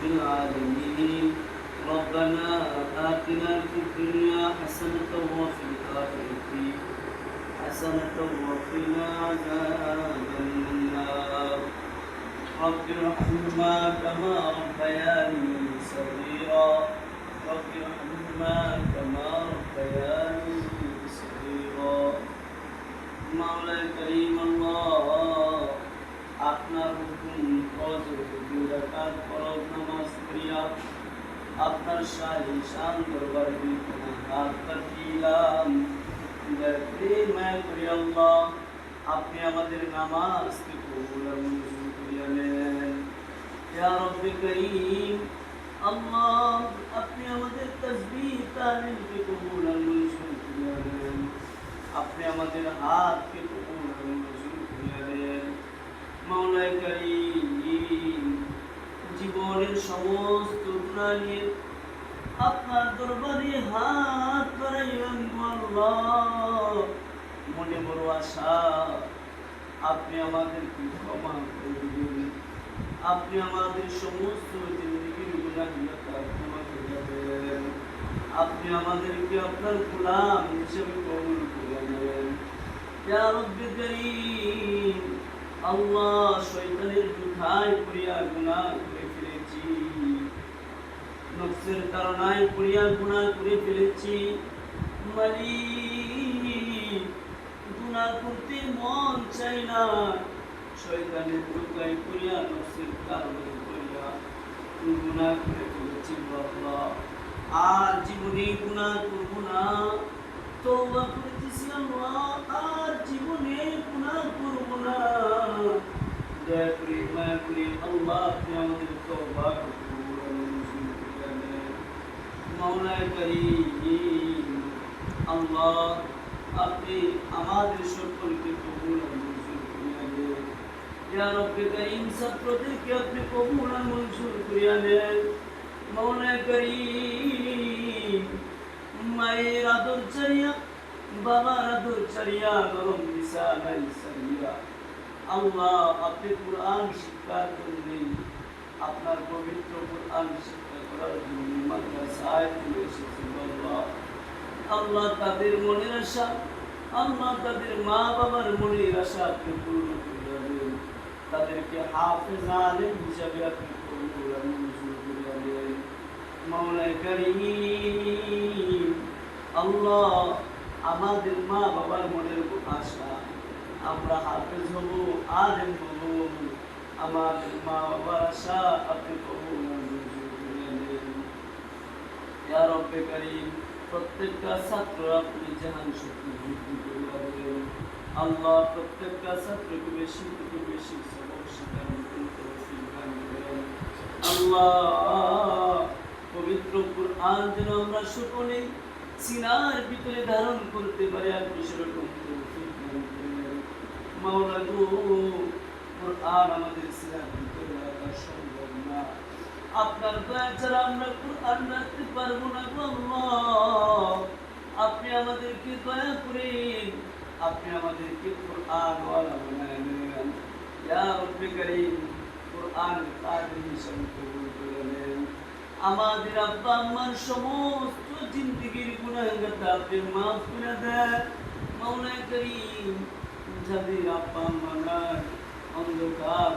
العالمين ربنا آتنا في الدنيا حسنة وفي الآخرة حسنة وقنا عذاب النار رب ارحمهما كما ربياني صغيرا رب ارحمهما كما ربياني صغيرا مولا كريم الله আপনার হুকুম ফজর দুই রাকাত ফরজ নামাজ পড়িয়া আপনার শান দরবারে বিনা হাত পাতিলাম দরবারে মায়া করি আল্লাহ আপনি আমাদের নামাজকে কবুল আর মঞ্জুর করিয়া নেন ইয়া রব্বে করিম আল্লাহ আপনি আমাদের তাসবিহ তাহলিলকে কবুল আর মঞ্জুর করিয়া নেন আপনি আমাদের হাতকে কবুল আর মঞ্জুর করিয়া নেন মাওলা কারীম জীবনের সমস্ত গুনাহ নিয়ে আপনার দরবারে হাত বাড়াইলাম আল্লাহ মনে বড় আশা আপনি আমাদেরকে ক্ষমা করে দিবেন আপনি আমাদের সমস্ত জিন্দেগির গুনাহগুলোকে ক্ষমা করে দেবেন আপনি আমাদেরকে আপনার গোলাম হিসেবে কবুল করে নেবেন ইয়া রব্বে কারীম আল্লাহ শয়তানের দুধায় পড়িয়া গুনাহ করে ফেলেছি নফসের তাড়নায় পড়িয়া গুনাহ করে ফেলেছি মালিক গুনাহ করতে মন চাই না শয়তানের দুধায় পড়িয়া নফসের তাড়নায় পড়িয়া গুনাহ করে ফেলেছি আল্লাহ আর জীবনে গুনাহ করব না তওবা করতেছি আল্লাহ আর জীবনে গুনাহ করব না দয়া করে মায়া করে আল্লাহ আপনি আমাদের তওবা কবুল আর মঞ্জুর করে নেন মাওলা কারীম আল্লাহ আপনি আমাদের সকলকে কবুল আর মঞ্জুর করে নেন ইয়া রব্বে কারীম ছাত্রদেরকে আপনি কবুল আর মঞ্জুর করে নেন মাওলা কারীম মায়ের আদর চারিয়া বাবার আদর চারিয়া গরম বিছানায় চারিয়া আল্লাহ আপনি কুরআন শিক্ষার জন্য আপনার পবিত্র কুরআন শিক্ষা করার জন্য মাদ্রাসায় তুলে এসেছেন আল্লাহ আল্লাহ তাদের মনের আশা আল্লাহ তাদের মা বাবার মনের আশা আপনি পূর্ণ করে দেবেন তাদেরকে হাফেজ আলেম হিসাবে আপনি কবুল আর মঞ্জুর করে দেবেন মাওলা কারীম আল্লাহ আমাদের মা বাবার মনের আশা আমরা হাফেজ হব আলেম হব আমাদের মা বাবার আশা আপনি কবুল আর মঞ্জুর করে নেন ইয়া রব্বে কারীম প্রত্যেকটা ছাত্র আপনি জাহান শক্তি বৃদ্ধি করে দেন আল্লাহ প্রত্যেকটা ছাত্রকে বেশি থেকে বেশি সবক শিখার তৌফিক দান করেন আল্লাহ পবিত্র কুরআন যেন আমরা সকলে সিনার ভিতরে ধারণ করতে পারি আপনি সেরকম তৌফিক দান করেন মাওলা গো কুরআন আমাদের সিনার ভিতরে রাখা সম্ভব না আপনার দয়া ছাড়া আমরা কুরআন রাখতে পারবো না গো আল্লাহ আপনি আমাদেরকে দয়া করেন আপনি আমাদেরকে কুরআন ওয়ালা বানায় নেন ইয়া রব্বে কারীম কুরআন কারিম হিসেবে কবুল করে নেন আমাদের আব্বা আম্মার সমস্ত জিন্দেগির গুনাহগাতা আপনি মাফ করে দেন মাওলা কারীম যাদের আব্বা আম্মা নাই অন্ধকার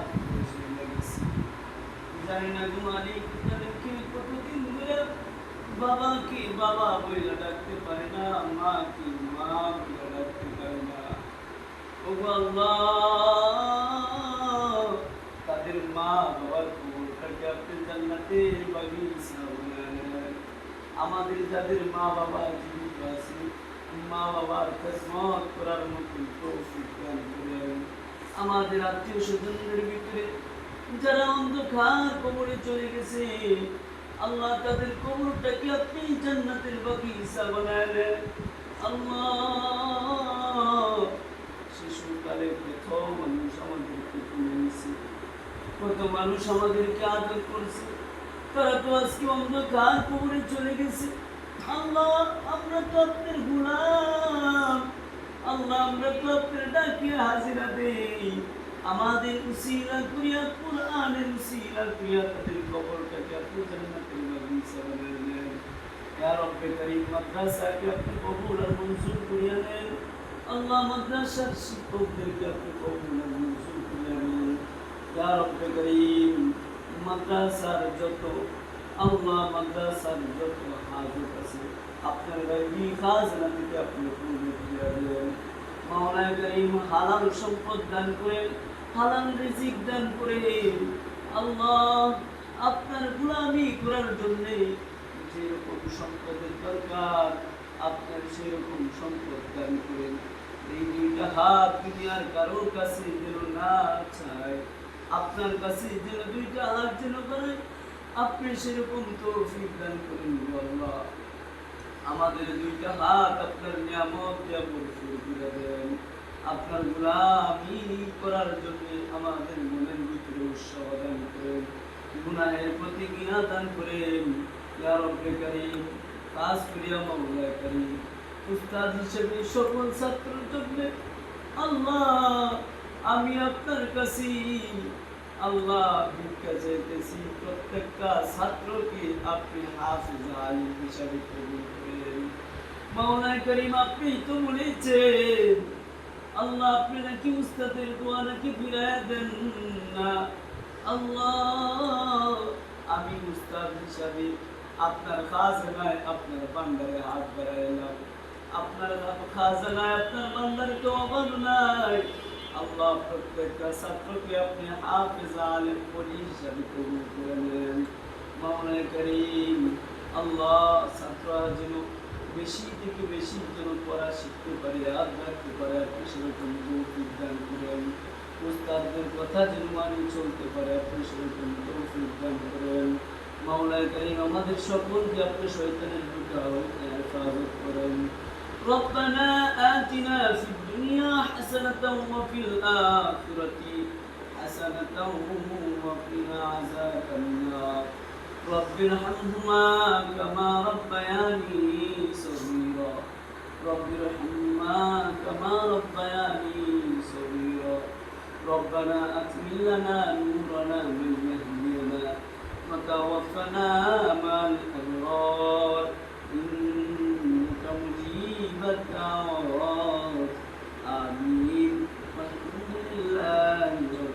জানি না গো মালিক তাদেরকে কতদিন ধরে বাবাকে বাবা বলে ডাকতে পারে না মাকে মা বলে ডাকতে পারে না ওগো আল্লাহ তাদের মা বাবার কবরটাকে আপনি জান্নাতের বাগিচা বানায় নেন আমাদের যাদের মা বাবা জীবিত আছে মা বাবার খেদমত করার মতো তৌফিক দান করেন আমাদের আত্মীয় স্বজনদের ভিতরে যারা অন্ধকার কবরে চলে গেছে আল্লাহ তাদের কবরটাকে আপনি জান্নাতের বাগিচা বানায় নেন আল্লাহ শিশুকালে প্রথম মানুষ আমাদেরকে তুলে নিয়েছে কত মানুষ আমাদেরকে আদর করছে তারা তো আজকে অন্ধকার কবরে চলে গেছে আল্লাহ আমরা তো আপনার গোলাম আল্লাহ আমরা তো আপনার ডাকে হাজিরা দেই আমাদের উসিলা করিয়া কুরআনের উসিলা করিয়া তাদের কবরটাকে আপনি জান্নাতের বাগিচা বানিয়ে দেন। ইয়া রব্বে কারীম মাদ্রাসাকে আপনি কবুল আর মঞ্জুর করিয়া নেন। আল্লাহ মাদ্রাসার শিক্ষকদেরকে আপনি কবুল আর মঞ্জুর করিয়া নেন। ইয়া রব্বে কারীম মাদ্রাসার যত হাজত আছে আপনার গায়বী খাজনা থেকে আপনি পূর্ণ করিয়া দেন। মাওলানা কারীম হালাল সম্পদ দান করেন, হালাল রিজিক দান করেন। আল্লাহ আপনার গোলামি করার জন্য যেরকম সম্পদের দরকার আপনার সেরকম সম্পদ দান করেন। এই দুইটা হাত দুনিয়ার কারোর কাছে যেন না চায়, আপনার কাছে যেন দুইটা হাত যেন করে আপনি সেরকম তৌফিক দান করেন আল্লাহ। আমাদের দুইটা হাত আপনার নিয়ামত দিয়া ভরপুর করে দেন। আপনার গোলামি করার জন্য আমাদের মনের ভিতরে উৎসাহ দান করেন, গুনাহের প্রতি ঘৃণা দান করেন। ইয়া রব্বে কারীম কাজ করিয়া মাওলা কারীম উস্তাদ হিসেবে সকল ছাত্রের জন্য আল্লাহ আমি আপনার কাছে আল্লাহ ভিক্ষা চাইতেছি। প্রত্যেকটা ছাত্রকে আপনি হাফেজ আলিম হিসাবে কবুল করেন। মাওলানা কারীম আপনি তো বলেছেন আল্লাহ আপনি নাকি উস্তাদের দোয়া নাকি ফিরায় দেন না। আল্লাহ আমি উস্তাদ হিসাবে আপনার খাজানায় আপনার ভান্ডারে হাত বাড়াইলাম। আপনার খাজানায় আপনার ভান্ডারে তো অভাব নাই। আল্লাহ প্রত্যেকটা ছাত্রকে আপনি হাফেজ আলিম পড়ি হিসাবে কবুল করে নেন। মাওলানা কারীম আল্লাহ ছাত্ররা যেন বেশি থেকে বেশি যেন পড়া শিখতে পারে, আর রাখতে পারে, আপনি সেরকম তৌফিক দান করেন। উস্তাদদের কথা যেন মানি চলতে পারে, আপনি সেরকম তৌফিক দান করেন। মাওলানা কারীম আমাদের সকলকে আপনি শয়তানের হেফাজত করেন। ربنا آتنا في الدنيا حسنة وفي الآخرة حسنة وقنا عذاب النار رب ارحمهما كما ربياني صغيرا رب ارحمهما كما ربياني صغيرا ربنا أتمم لنا نورنا من يهدينا وتوفنا